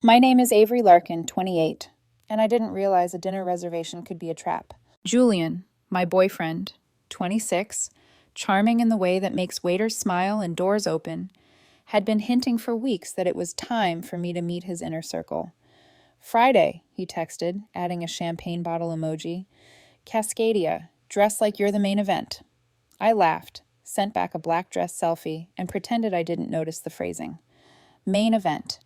My name is Avery Larkin, 28, and I didn't realize a dinner reservation could be a trap. Julian, my boyfriend, 26, charming in the way that makes waiters smile and doors open, had been hinting for weeks that it was time for me to meet his inner circle. Friday, he texted, adding a champagne bottle emoji. Cascadia, dress like you're the main event. I laughed, sent back a black dress selfie, and pretended I didn't notice the phrasing. Main event.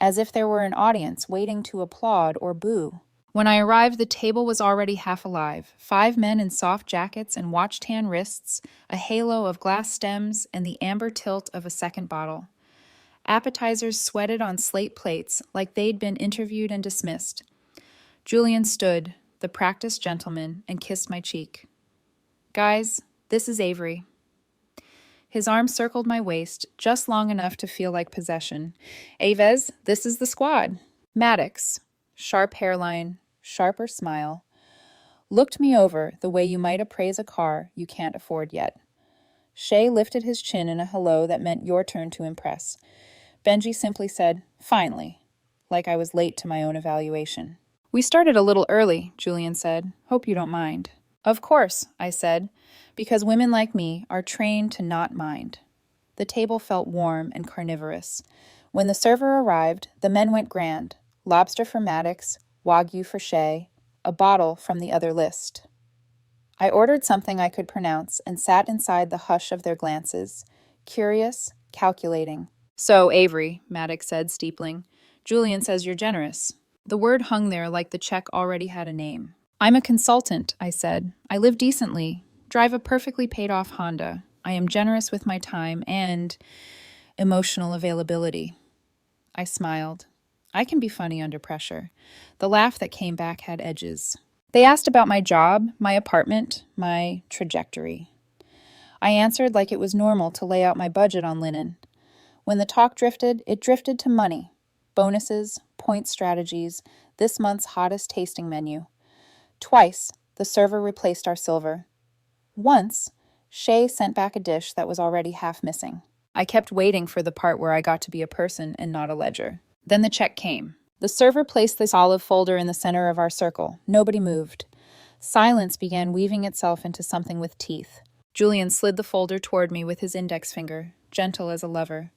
As if there were an audience waiting to applaud or boo. When I arrived, the table was already half alive. 5 men in soft jackets and watch-tan wrists, a halo of glass stems, and the amber tilt of a second bottle. Appetizers sweated on slate plates like they'd been interviewed and dismissed. Julian stood, the practiced gentleman, and kissed my cheek. Guys, this is Avery. His arm circled my waist, just long enough to feel like possession. Aves, this is the squad. Maddox, sharp hairline, sharper smile, looked me over the way you might appraise a car you can't afford yet. Shay lifted his chin in a hello that meant your turn to impress. Benji simply said, finally, like I was late to my own evaluation. We started a little early, Julian said. Hope you don't mind. Of course, I said, because women like me are trained to not mind. The table felt warm and carnivorous. When the server arrived, the men went grand. Lobster for Maddox, Wagyu for Shay, a bottle from the other list. I ordered something I could pronounce and sat inside the hush of their glances, curious, calculating. So, Avery, Maddox said, steepling, Julian says you're generous. The word hung there like the check already had a name. I'm a consultant, I said. I live decently, drive a perfectly paid-off Honda. I am generous with my time and emotional availability. I smiled. I can be funny under pressure. The laugh that came back had edges. They asked about my job, my apartment, my trajectory. I answered like it was normal to lay out my budget on linen. When the talk drifted, it drifted to money. Bonuses, point strategies, this month's hottest tasting menu. Twice, the server replaced our silver. Once, Shay sent back a dish that was already half missing. I kept waiting for the part where I got to be a person and not a ledger. Then the check came. The server placed this olive folder in the center of our circle. Nobody moved. Silence began weaving itself into something with teeth. Julian slid the folder toward me with his index finger, gentle as a lover.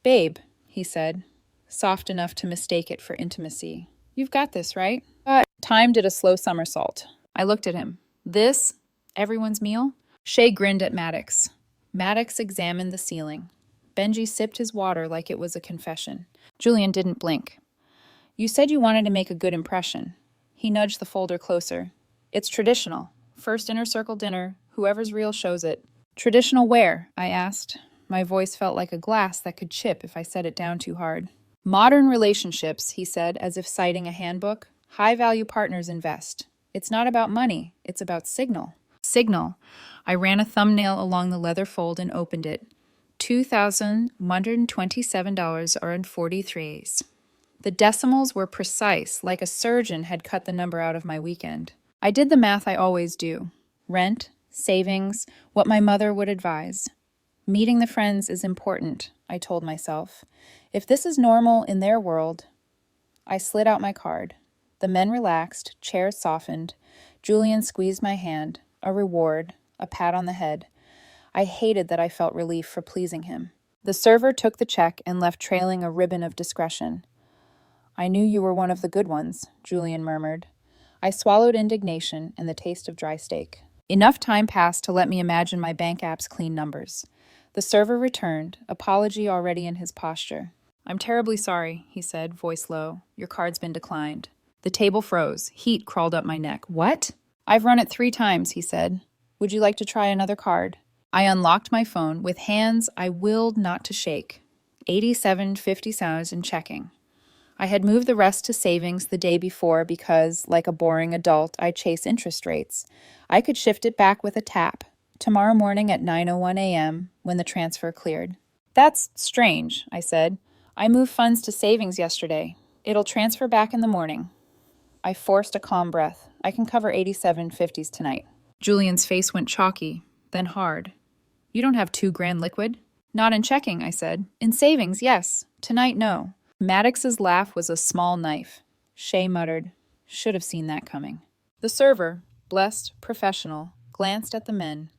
Babe, he said, soft enough to mistake it for intimacy. You've got this, right? Time did a slow somersault. I looked at him. This? Everyone's meal? Shay grinned at Maddox. Maddox examined the ceiling. Benji sipped his water like it was a confession. Julian didn't blink. You said you wanted to make a good impression. He nudged the folder closer. It's traditional. First inner circle dinner. Whoever's real shows it. Traditional where? I asked. My voice felt like a glass that could chip if I set it down too hard. Modern relationships, he said, as if citing a handbook. High-value partners invest. It's not about money. It's about signal. Signal. I ran a thumbnail along the leather fold and opened it. $2,127.43. The decimals were precise, like a surgeon had cut the number out of my weekend. I did the math I always do. Rent, savings, what my mother would advise. Meeting the friends is important, I told myself. If this is normal in their world... I slid out my card. The men relaxed, chairs softened. Julian squeezed my hand. A reward, a pat on the head. I hated that I felt relief for pleasing him. The server took the check and left trailing a ribbon of discretion. I knew you were one of the good ones, Julian murmured. I swallowed indignation and the taste of dry steak. Enough time passed to let me imagine my bank app's clean numbers. The server returned, apology already in his posture. I'm terribly sorry, he said, voice low. Your card's been declined. The table froze. Heat crawled up my neck. What? I've run it 3 times, he said. Would you like to try another card? I unlocked my phone with hands I willed not to shake. 87.50 sounds in checking. I had moved the rest to savings the day before because, like a boring adult, I chase interest rates. I could shift it back with a tap. Tomorrow morning at 9:01 a.m. when the transfer cleared. That's strange, I said. I moved funds to savings yesterday. It'll transfer back in the morning. I forced a calm breath. I can cover 87.50s tonight. Julian's face went chalky, then hard. You don't have $2,000 liquid? Not in checking, I said. In savings, yes. Tonight, no. Maddox's laugh was a small knife. Shay muttered, "Should have seen that coming." The server, blessed, professional, glanced at the men.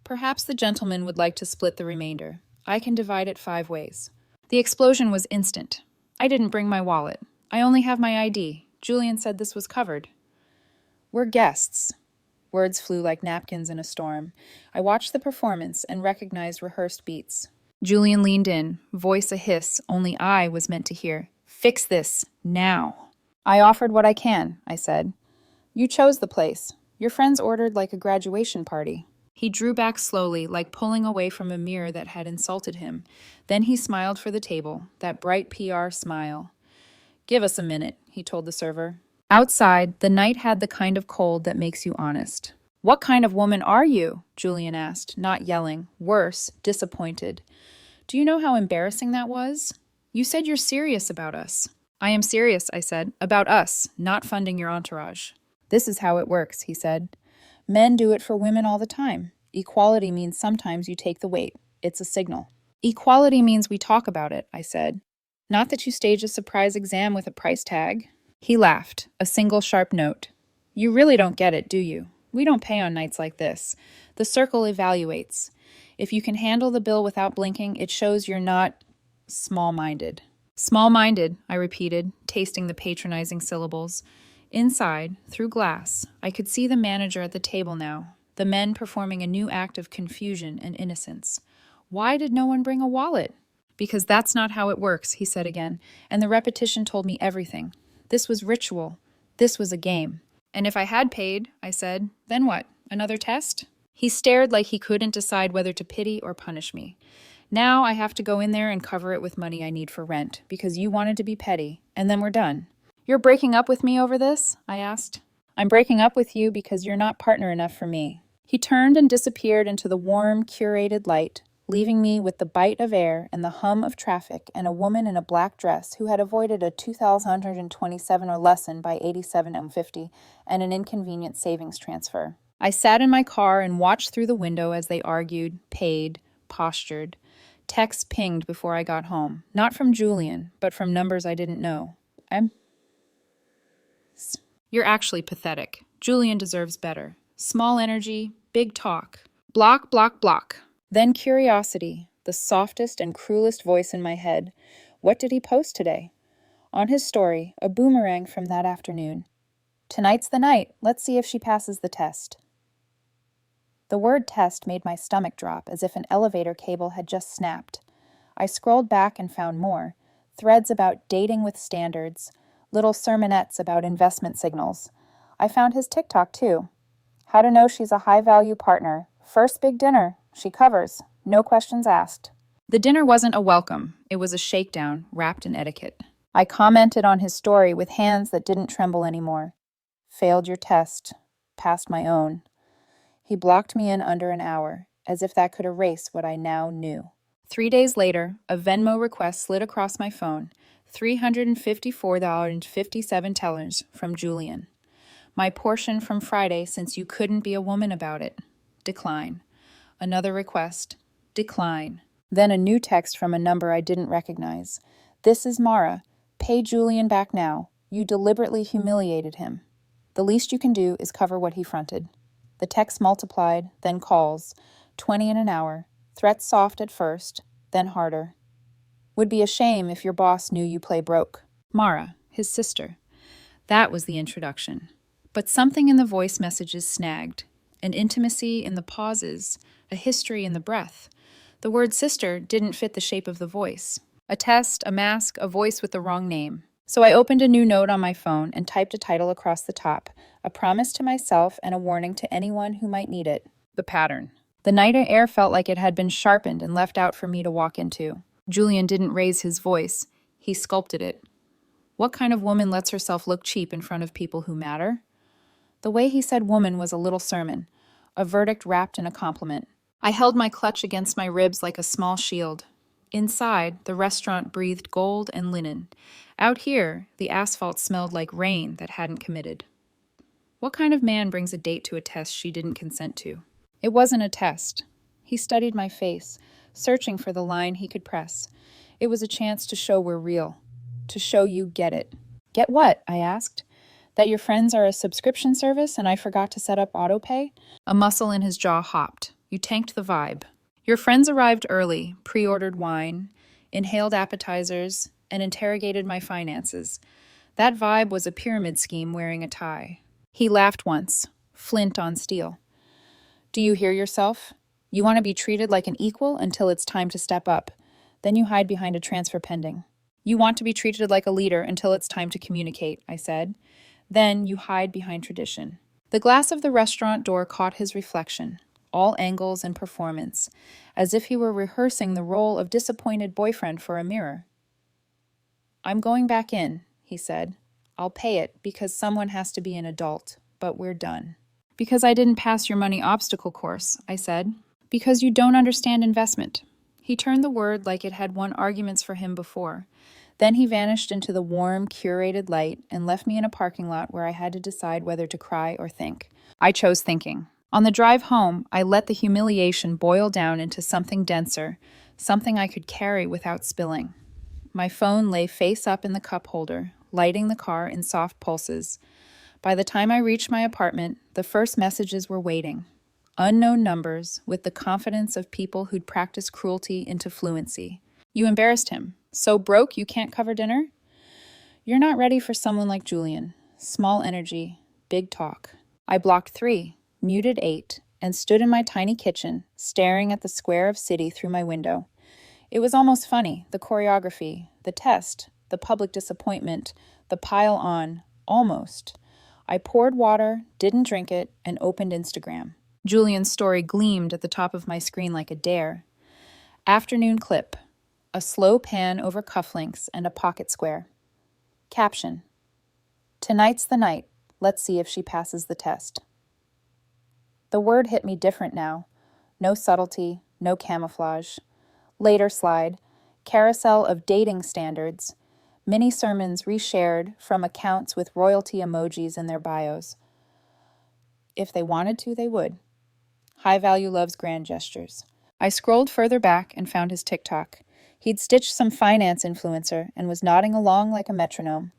"Perhaps the gentleman would like to split the remainder. I can divide it 5 ways." The explosion was instant. I didn't bring my wallet. I only have my ID. Julian said this was covered. "We're guests." Words flew like napkins in a storm. I watched the performance and recognized rehearsed beats. Julian leaned in, voice a hiss only I was meant to hear. "Fix this, now." "I offered what I can," I said. "You chose the place. Your friends ordered like a graduation party." He drew back slowly, like pulling away from a mirror that had insulted him. Then he smiled for the table, that bright PR smile. "Give us a minute," he told the server. Outside, the night had the kind of cold that makes you honest. "What kind of woman are you?" Julian asked, not yelling, worse, disappointed. "Do you know how embarrassing that was? You said you're serious about us." "I am serious," I said, "about us, not funding your entourage." "This is how it works," he said. "Men do it for women all the time. Equality means sometimes you take the weight. It's a signal." "Equality means we talk about it," I said. "Not that you stage a surprise exam with a price tag." He laughed, a single sharp note. "You really don't get it, do you? We don't pay on nights like this. The circle evaluates. If you can handle the bill without blinking, it shows you're not small-minded." "Small-minded," I repeated, tasting the patronizing syllables. Inside, through glass, I could see the manager at the table now, the men performing a new act of confusion and innocence. Why did no one bring a wallet? "Because that's not how it works," he said again, and the repetition told me everything. This was ritual. This was a game. "And if I had paid," I said, "then what? Another test?" He stared like he couldn't decide whether to pity or punish me. "Now I have to go in there and cover it with money I need for rent, because you wanted to be petty, and then we're done." "You're breaking up with me over this?" I asked. "I'm breaking up with you because you're not partner enough for me." He turned and disappeared into the warm, curated light, leaving me with the bite of air and the hum of traffic and a woman in a black dress who had avoided a 2,127 lesson by 87.50 and an inconvenient savings transfer. I sat in my car and watched through the window as they argued, paid, postured. Texts pinged before I got home, not from Julian, but from numbers I didn't know. "You're actually pathetic. Julian deserves better. Small energy, big talk. Block, block, block." Then curiosity, the softest and cruelest voice in my head. What did he post today? On his story, a boomerang from that afternoon. "Tonight's the night. Let's see if she passes the test." The word test made my stomach drop as if an elevator cable had just snapped. I scrolled back and found more. Threads about dating with standards, little sermonettes about investment signals. I found his TikTok too. How to know she's a high-value partner. First big dinner. She covers. No questions asked. The dinner wasn't a welcome. It was a shakedown, wrapped in etiquette. I commented on his story with hands that didn't tremble anymore. "Failed your test. Passed my own." He blocked me in under an hour, as if that could erase what I now knew. 3 days later, a Venmo request slid across my phone. $354.57 from Julian. "My portion from Friday since you couldn't be a woman about it. Decline." Another request. Decline. Then a new text from a number I didn't recognize. "This is Mara. Pay Julian back now. You deliberately humiliated him. The least you can do is cover what he fronted." The text multiplied, then calls. 20 in an hour. Threats soft at first, then harder. "Would be a shame if your boss knew you play broke." Mara, his sister. That was the introduction. But something in the voice messages snagged. An intimacy in the pauses, a history in the breath. The word sister didn't fit the shape of the voice. A test, a mask, a voice with the wrong name. So I opened a new note on my phone and typed a title across the top, a promise to myself and a warning to anyone who might need it. The pattern. The night air felt like it had been sharpened and left out for me to walk into. Julian didn't raise his voice. He sculpted it. What kind of woman lets herself look cheap in front of people who matter? The way he said woman was a little sermon, a verdict wrapped in a compliment. I held my clutch against my ribs like a small shield. Inside, the restaurant breathed gold and linen. Out here, the asphalt smelled like rain that hadn't committed. What kind of man brings a date to a test she didn't consent to? It wasn't a test. He studied my face, searching for the line he could press. It was a chance to show we're real, to show you get it. Get what? I asked. That your friends are a subscription service and I forgot to set up autopay? A muscle in his jaw hopped. You tanked the vibe. Your friends arrived early, pre-ordered wine, inhaled appetizers, and interrogated my finances. That vibe was a pyramid scheme wearing a tie. He laughed once, flint on steel. Do you hear yourself? You want to be treated like an equal until it's time to step up. Then you hide behind a transfer pending. You want to be treated like a leader until it's time to communicate, I said. Then you hide behind tradition. The glass of the restaurant door caught his reflection, all angles and performance, as if he were rehearsing the role of disappointed boyfriend for a mirror. I'm going back in, he said. I'll pay it because someone has to be an adult, but we're done. Because I didn't pass your money obstacle course, I said. Because you don't understand investment. He turned the word like it had won arguments for him before. Then he vanished into the warm, curated light and left me in a parking lot where I had to decide whether to cry or think. I chose thinking. On the drive home, I let the humiliation boil down into something denser, something I could carry without spilling. My phone lay face up in the cup holder, lighting the car in soft pulses. By the time I reached my apartment, the first messages were waiting. Unknown numbers with the confidence of people who'd practiced cruelty into fluency. You embarrassed him. So broke you can't cover dinner? You're not ready for someone like Julian. Small energy, big talk. I blocked 3, muted 8, and stood in my tiny kitchen, staring at the square of city through my window. It was almost funny, the choreography, the test, the public disappointment, the pile on, almost. I poured water, didn't drink it, and opened Instagram. Julian's story gleamed at the top of my screen like a dare. Afternoon clip. A slow pan over cufflinks and a pocket square. Caption. Tonight's the night. Let's see if she passes the test. The word hit me different now. No subtlety, no camouflage. Later slide. Carousel of dating standards. Mini sermons reshared from accounts with royalty emojis in their bios. If they wanted to, they would. High value loves grand gestures. I scrolled further back and found his TikTok. He'd stitched some finance influencer and was nodding along like a metronome.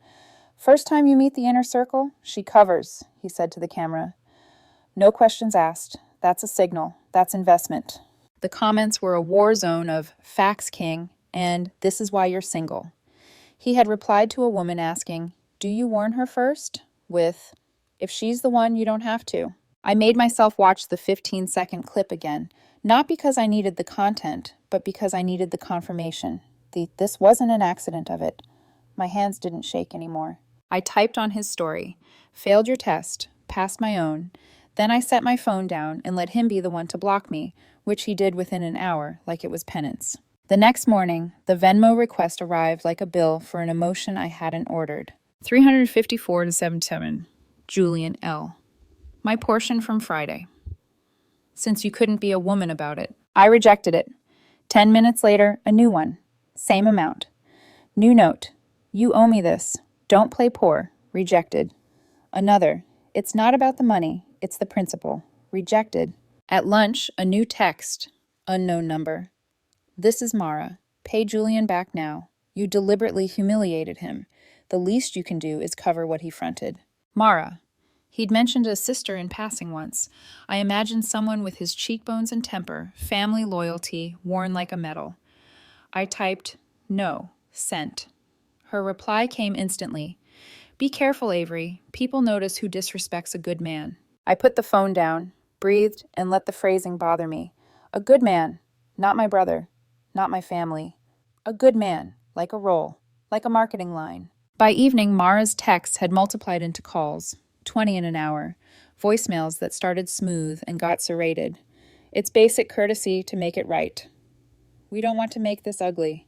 First time you meet the inner circle, she covers, he said to the camera. No questions asked. That's a signal. That's investment. The comments were a war zone of facts king and this is why you're single. He had replied to a woman asking, do you warn her first? With, if she's the one, you don't have to. I made myself watch the 15-second clip again, not because I needed the content, but because I needed the confirmation. This wasn't an accident of it. My hands didn't shake anymore. I typed on his story, failed your test, passed my own. Then I set my phone down and let him be the one to block me, which he did within an hour, like it was penance. The next morning, the Venmo request arrived like a bill for an emotion I hadn't ordered. $354.77. Julian L. My portion from Friday. Since you couldn't be a woman about it. I rejected it. 10 minutes later, a new one. Same amount. New note. You owe me this. Don't play poor. Rejected. Another. It's not about the money. It's the principle. Rejected. At lunch, a new text. Unknown number. This is Mara. Pay Julian back now. You deliberately humiliated him. The least you can do is cover what he fronted. Mara. He'd mentioned a sister in passing once. I imagined someone with his cheekbones and temper, family loyalty, worn like a medal. I typed, no, sent. Her reply came instantly. Be careful, Avery. People notice who disrespects a good man. I put the phone down, breathed, and let the phrasing bother me. A good man, not my brother, not my family. A good man, like a role, like a marketing line. By evening, Mara's texts had multiplied into calls. 20 in an hour, voicemails that started smooth and got serrated. It's basic courtesy to make it right. We don't want to make this ugly.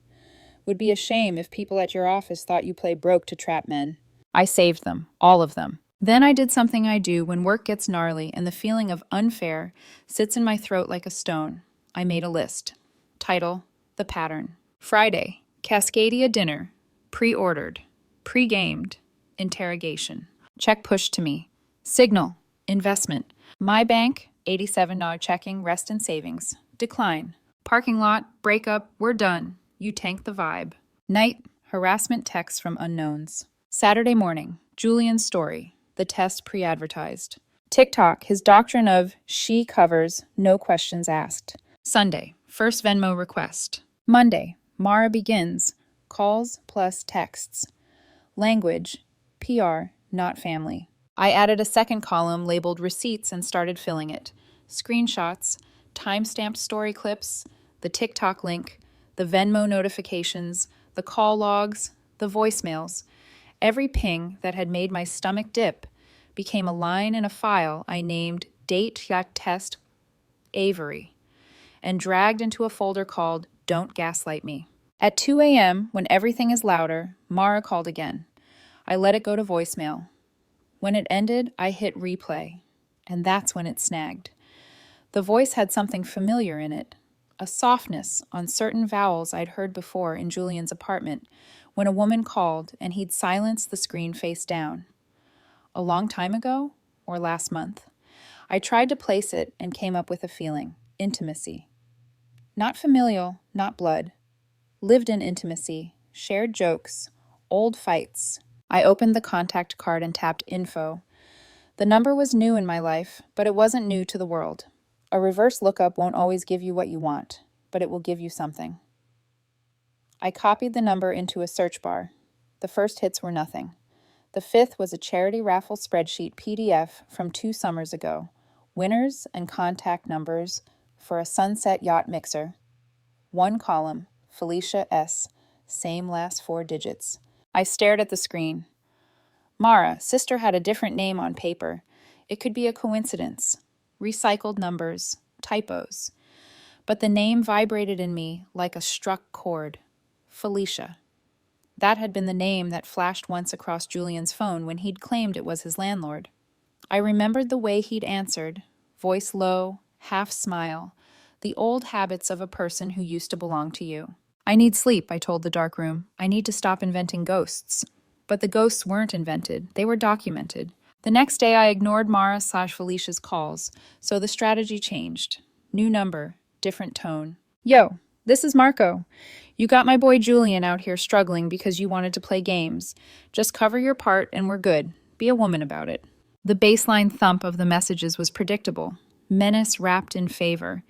Would be a shame if people at your office thought you play broke to trap men. I saved them, all of them. Then I did something I do when work gets gnarly and the feeling of unfair sits in my throat like a stone. I made a list. Title, The Pattern. Friday, Cascadia dinner. Pre-ordered. Pre-gamed. Interrogation. Check pushed to me. Signal. Investment. My bank, $87 checking, rest and savings. Decline. Parking lot, breakup, we're done. You tank the vibe. Night, harassment texts from unknowns. Saturday morning, Julian's story, the test pre-advertised. TikTok, his doctrine of she covers, no questions asked. Sunday, first Venmo request. Monday, Mara begins, calls plus texts. Language, PR, not family. I added a second column labeled receipts and started filling it. Screenshots, timestamped story clips, the TikTok link, the Venmo notifications, the call logs, the voicemails. Every ping that had made my stomach dip became a line in a file I named Date.test Avery and dragged into a folder called Don't Gaslight Me. At 2 a.m., when everything is louder, Mara called again. I let it go to voicemail. When it ended, I hit replay, and that's when it snagged. The voice had something familiar in it, a softness on certain vowels I'd heard before in Julian's apartment when a woman called and he'd silenced the screen face down. A long time ago or last month? I tried to place it and came up with a feeling, intimacy. Not familial, not blood. Lived-in intimacy, shared jokes, old fights. I opened the contact card and tapped info. The number was new in my life, but it wasn't new to the world. A reverse lookup won't always give you what you want, but it will give you something. I copied the number into a search bar. The first hits were nothing. The fifth was a charity raffle spreadsheet PDF from 2 summers ago. Winners and contact numbers for a Sunset Yacht Mixer. 1 column, Felicia S., same last 4 digits. I stared at the screen. Mara, sister had a different name on paper. It could be a coincidence. Recycled numbers, typos. But the name vibrated in me like a struck chord. Felicia. That had been the name that flashed once across Julian's phone when he'd claimed it was his landlord. I remembered the way he'd answered, voice low, half smile, the old habits of a person who used to belong to you. I need sleep, I told the dark room. I need to stop inventing ghosts. But the ghosts weren't invented. They were documented. The next day, I ignored Mara/Felicia's calls, so the strategy changed. New number, different tone. Yo, this is Marco. You got my boy Julian out here struggling because you wanted to play games. Just cover your part and we're good. Be a woman about it. The baseline thump of the messages was predictable. Menace wrapped in favor.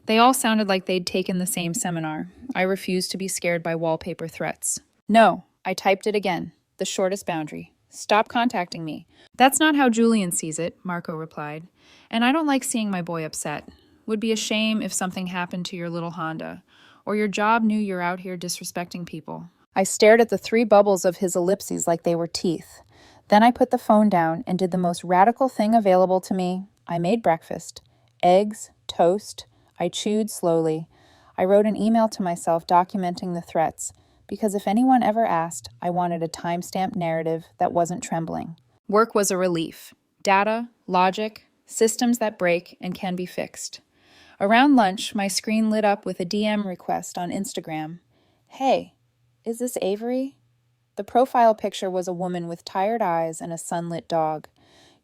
They all sounded like they'd taken the same seminar. I refused to be scared by wallpaper threats. No, I typed it again. The shortest boundary. Stop contacting me. That's not how Julian sees it, Marco replied. And I don't like seeing my boy upset. Would be a shame if something happened to your little Honda, or your job knew you're out here disrespecting people. I stared at the 3 bubbles of his ellipses like they were teeth. Then I put the phone down and did the most radical thing available to me. I made breakfast. Eggs, toast. I chewed slowly. I wrote an email to myself documenting the threats, because if anyone ever asked, I wanted a timestamped narrative that wasn't trembling. Work was a relief. Data, logic, systems that break and can be fixed. Around lunch, my screen lit up with a DM request on Instagram. Hey, is this Avery? The profile picture was a woman with tired eyes and a sunlit dog.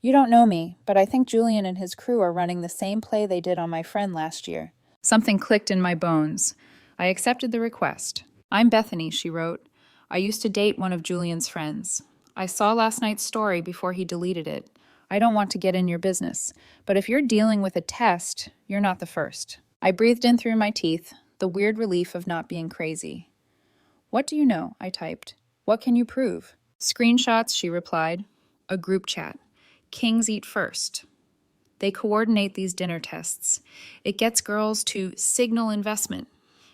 You don't know me, but I think Julian and his crew are running the same play they did on my friend last year. Something clicked in my bones. I accepted the request. I'm Bethany, she wrote. I used to date one of Julian's friends. I saw last night's story before he deleted it. I don't want to get in your business, but if you're dealing with a test, you're not the first. I breathed in through my teeth, the weird relief of not being crazy. What do you know? I typed. What can you prove? Screenshots, she replied. A group chat. Kings eat first. They coordinate these dinner tests. It gets girls to signal investment.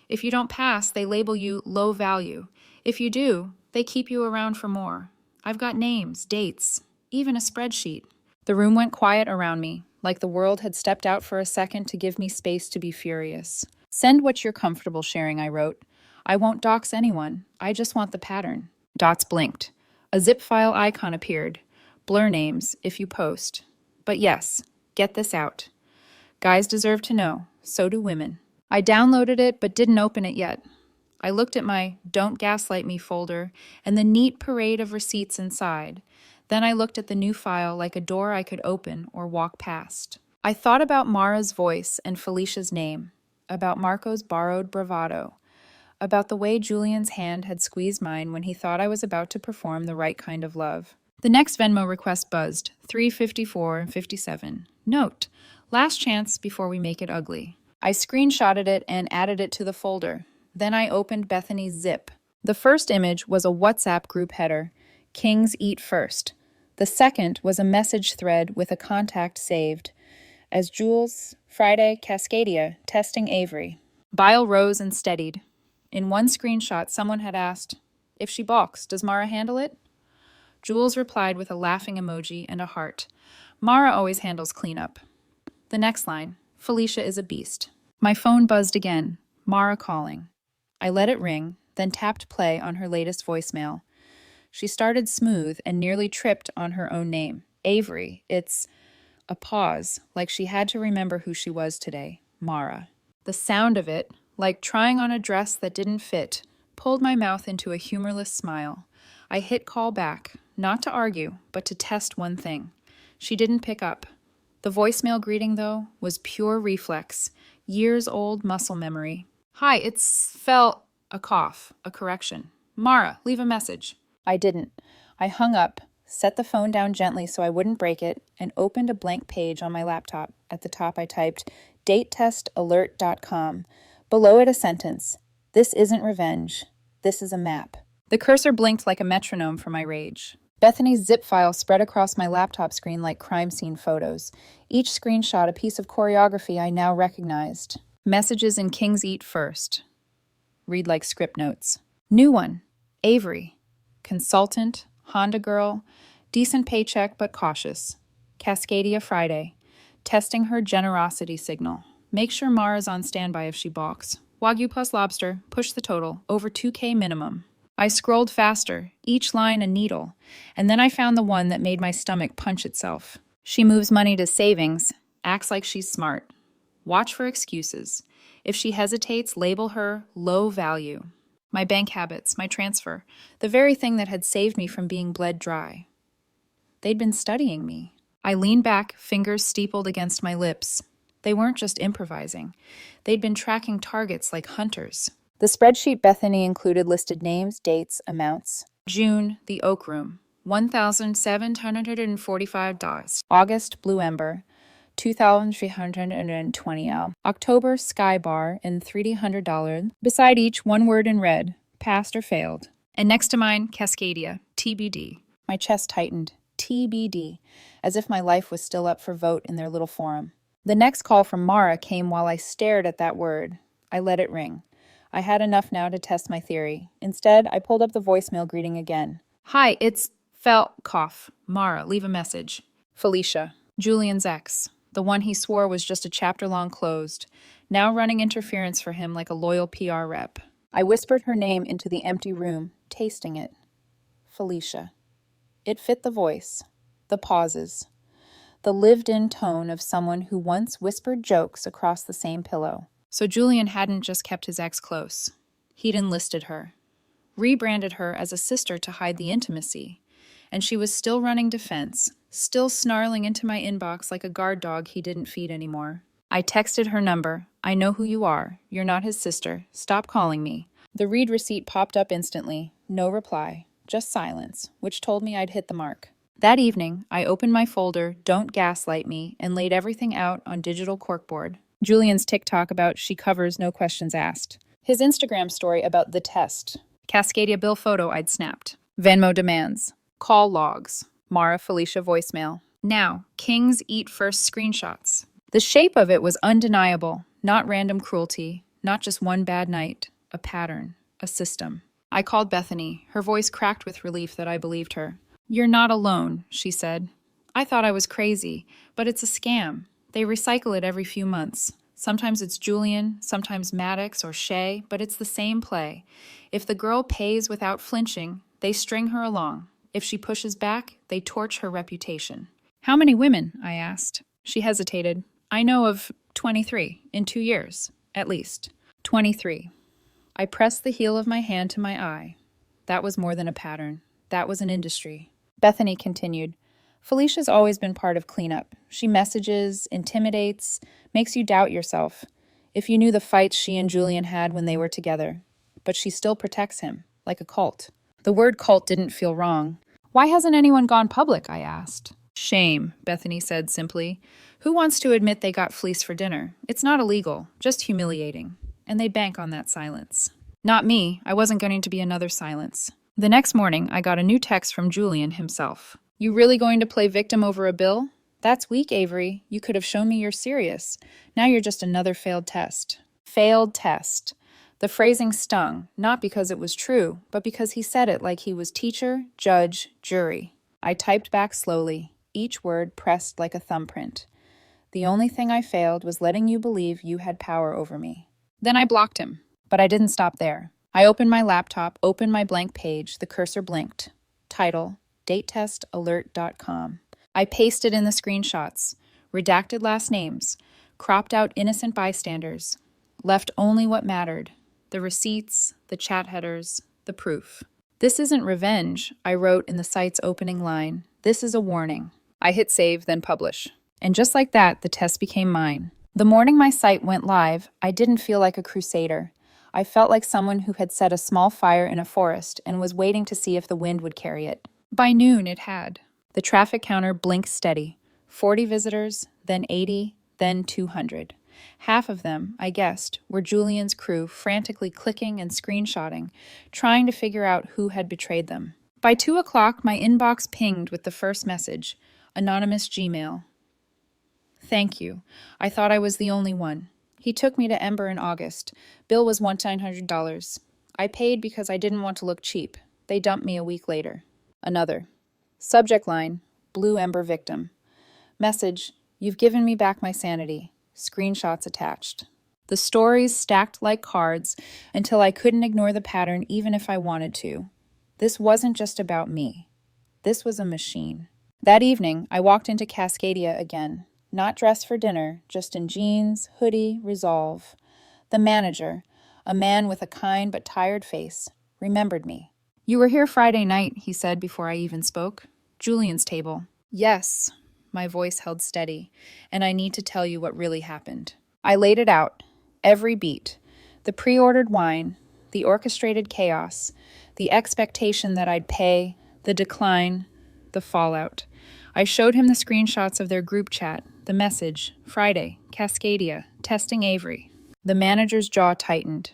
If you don't pass, they label you low value. If you do, they keep you around for more. I've got names, dates, even a spreadsheet. The room went quiet around me, like the world had stepped out for a second to give me space to be furious. Send what you're comfortable sharing, I wrote. I won't dox anyone. I just want the pattern. Dots blinked. A zip file icon appeared. Blur names if you post. But yes, get this out. Guys deserve to know. So do women. I downloaded it but didn't open it yet. I looked at my Don't Gaslight Me folder and the neat parade of receipts inside. Then I looked at the new file like a door I could open or walk past. I thought about Mara's voice and Felicia's name, about Marco's borrowed bravado, about the way Julian's hand had squeezed mine when he thought I was about to perform the right kind of love. The next Venmo request buzzed, 354.57. Note, last chance before we make it ugly. I screenshotted it and added it to the folder. Then I opened Bethany's zip. The first image was a WhatsApp group header, Kings Eat First. The second was a message thread with a contact saved, as Jules, Friday, Cascadia, testing Avery. Bile rose and steadied. In one screenshot, someone had asked, if she balks, does Mara handle it? Jules replied with a laughing emoji and a heart. Mara always handles cleanup. The next line, Felicia is a beast. My phone buzzed again, Mara calling. I let it ring, then tapped play on her latest voicemail. She started smooth and nearly tripped on her own name. Avery. It's a pause, like she had to remember who she was today. Mara. The sound of it, like trying on a dress that didn't fit, pulled my mouth into a humorless smile. I hit call back, not to argue, but to test one thing. She didn't pick up. The voicemail greeting, though, was pure reflex, years-old muscle memory. Hi, it's a cough, a correction. Mara, leave a message. I didn't. I hung up, set the phone down gently so I wouldn't break it, and opened a blank page on my laptop. At the top I typed, datetestalert.com. Below it a sentence, this isn't revenge. This is a map. The cursor blinked like a metronome for my rage. Bethany's zip file spread across my laptop screen like crime scene photos. Each screenshot a piece of choreography I now recognized. Messages in Kings Eat First. Read like script notes. New one. Avery. Consultant. Honda girl. Decent paycheck but cautious. Cascadia Friday. Testing her generosity signal. Make sure Mara's on standby if she balks. Wagyu plus lobster. Push the total. Over $2,000 minimum. I scrolled faster, each line a needle, and then I found the one that made my stomach punch itself. She moves money to savings, acts like she's smart. Watch for excuses. If she hesitates, label her low value. My bank habits, my transfer, the very thing that had saved me from being bled dry. They'd been studying me. I leaned back, fingers steepled against my lips. They weren't just improvising. They'd been tracking targets like hunters. The spreadsheet Bethany included listed names, dates, amounts. June, the Oak Room, $1,745. August, Blue Ember, $2,320. October, Sky Bar, and $300. Beside each, one word in red, passed or failed. And next to mine, Cascadia, TBD. My chest tightened, TBD, as if my life was still up for vote in their little forum. The next call from Mara came while I stared at that word. I let it ring. I had enough now to test my theory. Instead, I pulled up the voicemail greeting again. Hi, it's cough. Mara, leave a message. Felicia, Julian's ex. The one he swore was just a chapter-long closed, now running interference for him like a loyal PR rep. I whispered her name into the empty room, tasting it. Felicia. It fit the voice, the pauses, the lived-in tone of someone who once whispered jokes across the same pillow. So Julian hadn't just kept his ex close. He'd enlisted her, rebranded her as a sister to hide the intimacy, and she was still running defense, still snarling into my inbox like a guard dog he didn't feed anymore. I texted her number. I know who you are. You're not his sister. Stop calling me. The read receipt popped up instantly. No reply, just silence, which told me I'd hit the mark. That evening, I opened my folder, Don't Gaslight Me, and laid everything out on digital corkboard. Julian's TikTok about she covers no questions asked. His Instagram story about the test. Cascadia bill photo I'd snapped. Venmo demands. Call logs. Mara Felicia voicemail. Now, Kings Eat First screenshots. The shape of it was undeniable. Not random cruelty. Not just one bad night. A pattern. A system. I called Bethany. Her voice cracked with relief that I believed her. You're not alone, she said. I thought I was crazy, but it's a scam. They recycle it every few months. Sometimes it's Julian, sometimes Maddox or Shay, but it's the same play. If the girl pays without flinching, they string her along. If she pushes back, they torch her reputation. How many women? I asked. She hesitated. I know of 23, in 2 years, at least. 23. I pressed the heel of my hand to my eye. That was more than a pattern. That was an industry. Bethany continued. Felicia's always been part of cleanup. She messages, intimidates, makes you doubt yourself. If you knew the fights she and Julian had when they were together. but she still protects him, like a cult. The word cult didn't feel wrong. Why hasn't anyone gone public? I asked. Shame, Bethany said simply. Who wants to admit they got fleeced for dinner? It's not illegal, just humiliating. And they bank on that silence. Not me. I wasn't going to be another silence. The next morning, I got a new text from Julian himself. You really going to play victim over a bill? That's weak, Avery. You could have shown me you're serious. Now you're just another failed test. Failed test. The phrasing stung, not because it was true, but because he said it like he was teacher, judge, jury. I typed back slowly, each word pressed like a thumbprint. The only thing I failed was letting you believe you had power over me. Then I blocked him, but I didn't stop there. I opened my laptop, opened my blank page, the cursor blinked. Title, datetestalert.com. I pasted in the screenshots, redacted last names, cropped out innocent bystanders, left only what mattered, the receipts, the chat headers, the proof. This isn't revenge, I wrote in the site's opening line. This is a warning. I hit save, then publish. And just like that, the test became mine. The morning my site went live, I didn't feel like a crusader. I felt like someone who had set a small fire in a forest and was waiting to see if the wind would carry it. By noon, it had. The traffic counter blinked steady. 40 visitors, then 80, then 200. Half of them, I guessed, were Julian's crew frantically clicking and screenshotting, trying to figure out who had betrayed them. By 2 o'clock, my inbox pinged with the first message, anonymous Gmail. Thank you. I thought I was the only one. He took me to Ember in August. Bill was $1,900. I paid because I didn't want to look cheap. They dumped me a week later. Another. Subject line, Blue Ember victim. Message, you've given me back my sanity. Screenshots attached. The stories stacked like cards until I couldn't ignore the pattern even if I wanted to. This wasn't just about me. This was a machine. That evening, I walked into Cascadia again. Not dressed for dinner, just in jeans, hoodie, resolve. The manager, a man with a kind but tired face, remembered me. You were here Friday night, he said before I even spoke. Julian's table. Yes. My voice held steady, and I need to tell you what really happened. I laid it out, every beat. The pre-ordered wine, the orchestrated chaos, the expectation that I'd pay, the decline, the fallout. I showed him the screenshots of their group chat, the message, Friday, Cascadia, testing Avery. The manager's jaw tightened.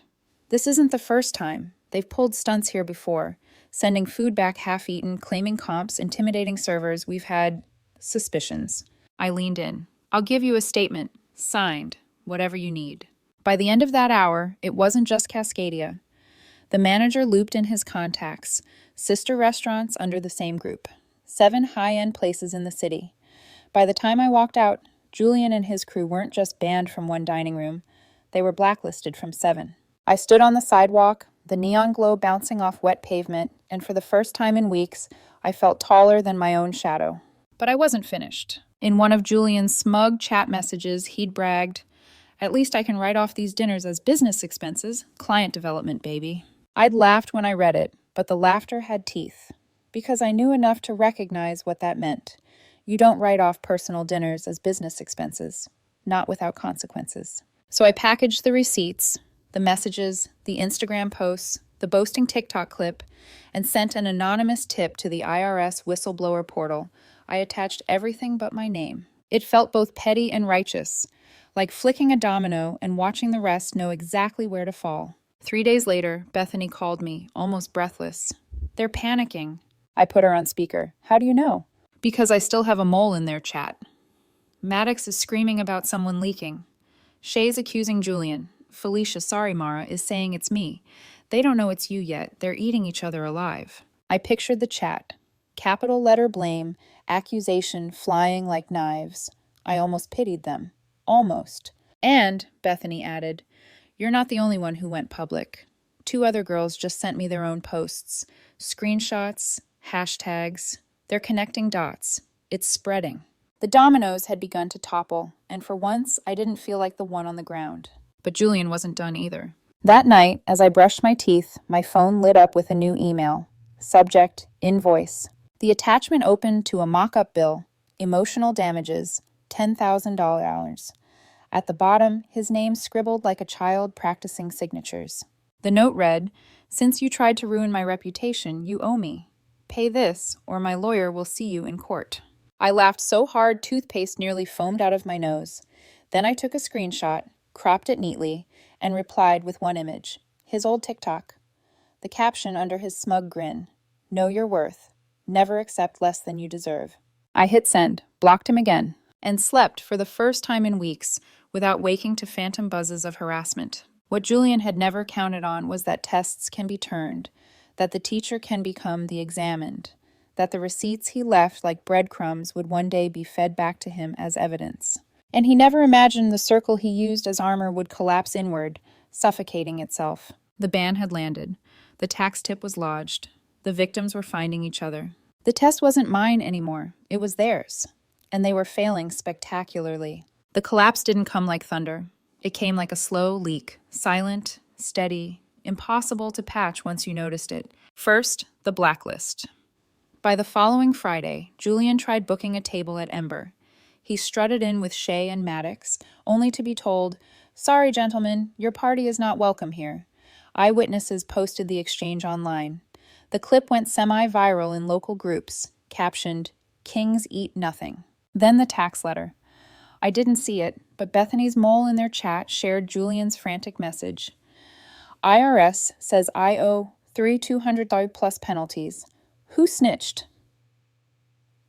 This isn't the first time. They've pulled stunts here before, sending food back half-eaten, claiming comps, intimidating servers. We've had suspicions. I leaned in. I'll give you a statement, signed, whatever you need. By the end of that hour, it wasn't just Cascadia. The manager looped in his contacts, sister restaurants under the same group, 7 high-end places in the city. By the time I walked out, Julian and his crew weren't just banned from one dining room, they were blacklisted from 7. I stood on the sidewalk, the neon glow bouncing off wet pavement, and for the first time in weeks, I felt taller than my own shadow. But I wasn't finished. In one of Julian's smug chat messages, he'd bragged, "At least I can write off these dinners as business expenses. Client development, baby." I'd laughed when I read it, but the laughter had teeth, because I knew enough to recognize what that meant. You don't write off personal dinners as business expenses, not without consequences. So I packaged the receipts, the messages, the Instagram posts, the boasting TikTok clip, and sent an anonymous tip to the IRS whistleblower portal. I attached everything but my name. It felt both petty and righteous, like flicking a domino and watching the rest know exactly where to fall. 3 days later, Bethany called me, almost breathless. They're panicking. I put her on speaker. How do you know? Because I still have a mole in their chat. Maddox is screaming about someone leaking. Shay's accusing Julian. Felicia, sorry Mara, is saying it's me. They don't know it's you yet. They're eating each other alive. I pictured the chat. Capital letter blame, accusation flying like knives. I almost pitied them. Almost. And, Bethany added, you're not the only one who went public. 2 other girls just sent me their own posts. Screenshots, hashtags. They're connecting dots. It's spreading. The dominoes had begun to topple, and for once I didn't feel like the one on the ground. But Julian wasn't done either. That night, as I brushed my teeth, my phone lit up with a new email. Subject, invoice. The attachment opened to a mock-up bill, emotional damages, $10,000. At the bottom, his name scribbled like a child practicing signatures. The note read, "Since you tried to ruin my reputation, you owe me. Pay this, or my lawyer will see you in court." I laughed so hard toothpaste nearly foamed out of my nose. Then I took a screenshot, cropped it neatly, and replied with one image, his old TikTok. The caption under his smug grin, "Know your worth. Never accept less than you deserve." I hit send, blocked him again, and slept for the first time in weeks without waking to phantom buzzes of harassment. What Julian had never counted on was that tests can be turned, that the teacher can become the examined, that the receipts he left like breadcrumbs would one day be fed back to him as evidence. And he never imagined the circle he used as armor would collapse inward, suffocating itself. The ban had landed. The tax tip was lodged. The victims were finding each other. The test wasn't mine anymore. It was theirs. And they were failing spectacularly. The collapse didn't come like thunder. It came like a slow leak, silent, steady, impossible to patch once you noticed it. First, the blacklist. By the following Friday, Julian tried booking a table at Ember. He strutted in with Shay and Maddox, only to be told, "Sorry, gentlemen, your party is not welcome here." Eyewitnesses posted the exchange online. The clip went semi-viral in local groups, captioned, "Kings eat nothing." Then the tax letter. I didn't see it, but Bethany's mole in their chat shared Julian's frantic message. "IRS says I owe $200 plus penalties. Who snitched?"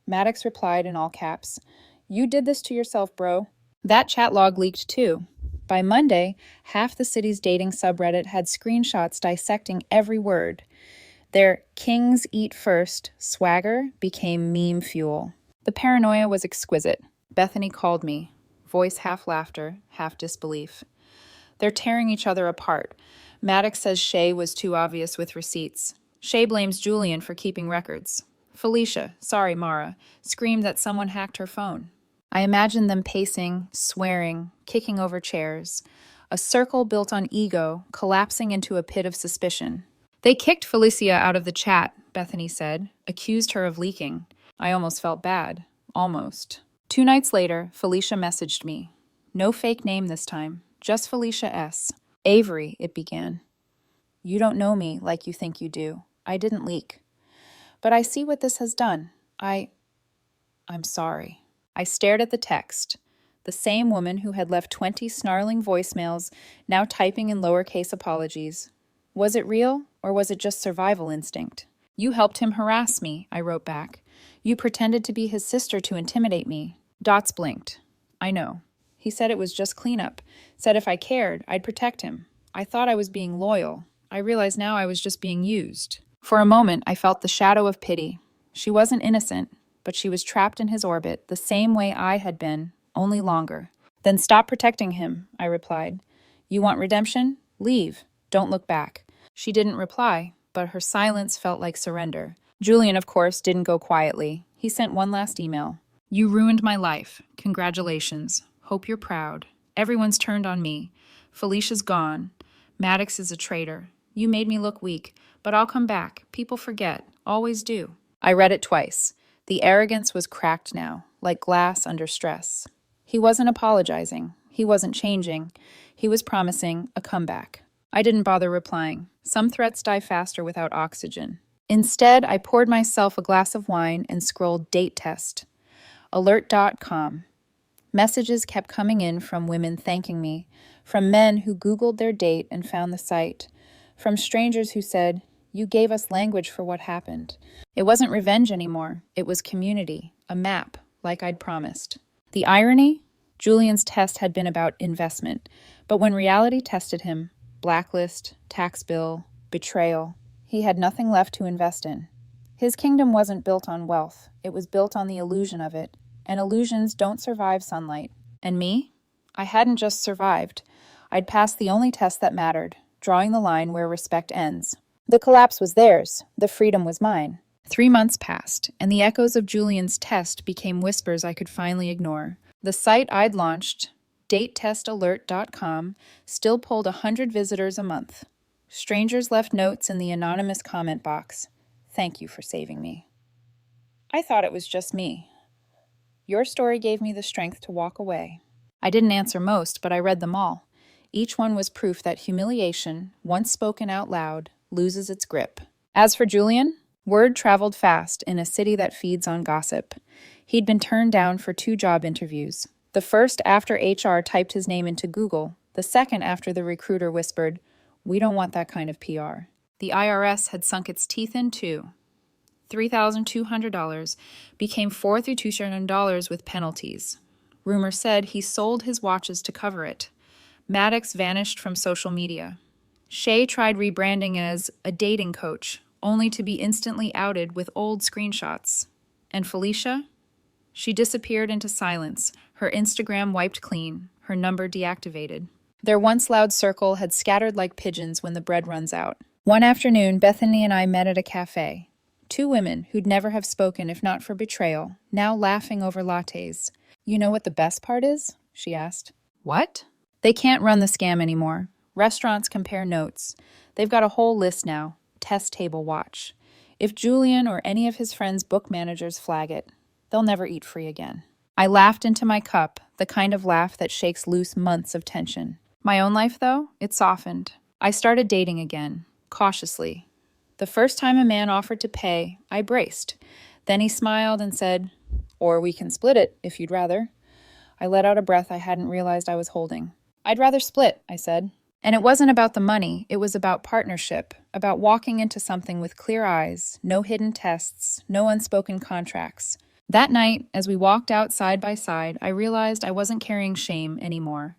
Maddox replied in all caps, "You did this to yourself, bro." That chat log leaked too. By Monday, half the city's dating subreddit had screenshots dissecting every word. Their "kings eat first" swagger became meme fuel. The paranoia was exquisite. Bethany called me, voice half laughter, half disbelief. They're tearing each other apart. Maddox says Shay was too obvious with receipts. Shay blames Julian for keeping records. Felicia, sorry Mara, screamed that someone hacked her phone. I imagined them pacing, swearing, kicking over chairs. A circle built on ego, collapsing into a pit of suspicion. They kicked Felicia out of the chat, Bethany said, accused her of leaking. I almost felt bad. Almost. 2 nights later, Felicia messaged me. No fake name this time, just Felicia S. "Avery," it began. "You don't know me like you think you do. I didn't leak. But I see what this has done. I'm sorry." I stared at the text. The same woman who had left 20 snarling voicemails, now typing in lowercase apologies. Was it real, or was it just survival instinct? "You helped him harass me," I wrote back. "You pretended to be his sister to intimidate me." Dots blinked. "I know. He said it was just cleanup. Said if I cared, I'd protect him. I thought I was being loyal. I realize now I was just being used." For a moment, I felt the shadow of pity. She wasn't innocent, but she was trapped in his orbit the same way I had been, only longer. "Then stop protecting him," I replied. "You want redemption? Leave. Don't look back." She didn't reply, but her silence felt like surrender. Julian, of course, didn't go quietly. He sent one last email. "You ruined my life. Congratulations. Hope you're proud. Everyone's turned on me. Felicia's gone. Maddox is a traitor. You made me look weak, but I'll come back. People forget. Always do." I read it twice. The arrogance was cracked now, like glass under stress. He wasn't apologizing. He wasn't changing. He was promising a comeback. I didn't bother replying. Some threats die faster without oxygen. Instead, I poured myself a glass of wine and scrolled date test. Alert.com. Messages kept coming in from women thanking me, from men who Googled their date and found the site, from strangers who said, "You gave us language for what happened." It wasn't revenge anymore. It was community, a map, like I'd promised. The irony? Julian's test had been about investment, but when reality tested him, blacklist, tax bill, betrayal, he had nothing left to invest in. His kingdom wasn't built on wealth. It was built on the illusion of it, and illusions don't survive sunlight. And me? I hadn't just survived. I'd passed the only test that mattered, drawing the line where respect ends. The collapse was theirs. The freedom was mine. 3 months passed, and the echoes of Julian's test became whispers I could finally ignore. The site I'd launched, datetestalert.com, still pulled 100 visitors a month. Strangers left notes in the anonymous comment box. "Thank you for saving me." I thought it was just me. "Your story gave me the strength to walk away." I didn't answer most, but I read them all. Each one was proof that humiliation, once spoken out loud, loses its grip. As for Julian, word traveled fast in a city that feeds on gossip. He'd been turned down for 2 job interviews. The first after HR typed his name into Google, the second after the recruiter whispered, "We don't want that kind of PR." The IRS had sunk its teeth in too. $3,200 became $4,200 with penalties. Rumor said he sold his watches to cover it. Maddox vanished from social media. Shay tried rebranding as a dating coach, only to be instantly outed with old screenshots. And Felicia? She disappeared into silence, her Instagram wiped clean, her number deactivated. Their once loud circle had scattered like pigeons when the bread runs out. One afternoon, Bethany and I met at a cafe. 2 women who'd never have spoken if not for betrayal, now laughing over lattes. "You know what the best part is?" she asked. "What?" "They can't run the scam anymore. Restaurants compare notes. They've got a whole list now. Test table watch. If Julian or any of his friends' book managers flag it, they'll never eat free again." I laughed into my cup, the kind of laugh that shakes loose months of tension. My own life, though, it softened. I started dating again, cautiously. The first time a man offered to pay, I braced. Then he smiled and said, "Or we can split it, if you'd rather." I let out a breath I hadn't realized I was holding. "I'd rather split," I said. And it wasn't about the money, it was about partnership, about walking into something with clear eyes, no hidden tests, no unspoken contracts. That night, as we walked out side by side, I realized I wasn't carrying shame anymore.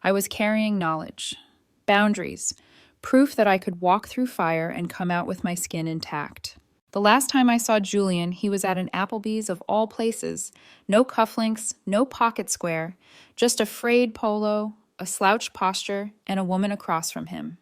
I was carrying knowledge, boundaries, proof that I could walk through fire and come out with my skin intact. The last time I saw Julian, he was at an Applebee's of all places. No cufflinks, no pocket square, just a frayed polo, a slouched posture, and a woman across from him.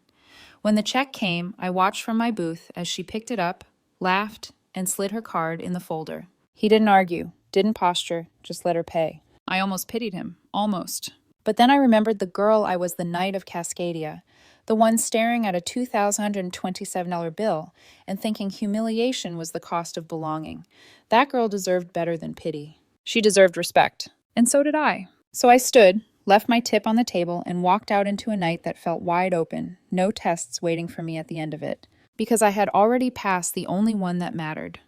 When the check came, I watched from my booth as she picked it up, laughed, and slid her card in the folder. He didn't argue, didn't posture, just let her pay. I almost pitied him, almost. But then I remembered the girl I was the night of Cascadia, the one staring at a $2,027 bill and thinking humiliation was the cost of belonging. That girl deserved better than pity. She deserved respect. And so did I. So I stood, left my tip on the table, and walked out into a night that felt wide open, no tests waiting for me at the end of it. Because I had already passed the only one that mattered.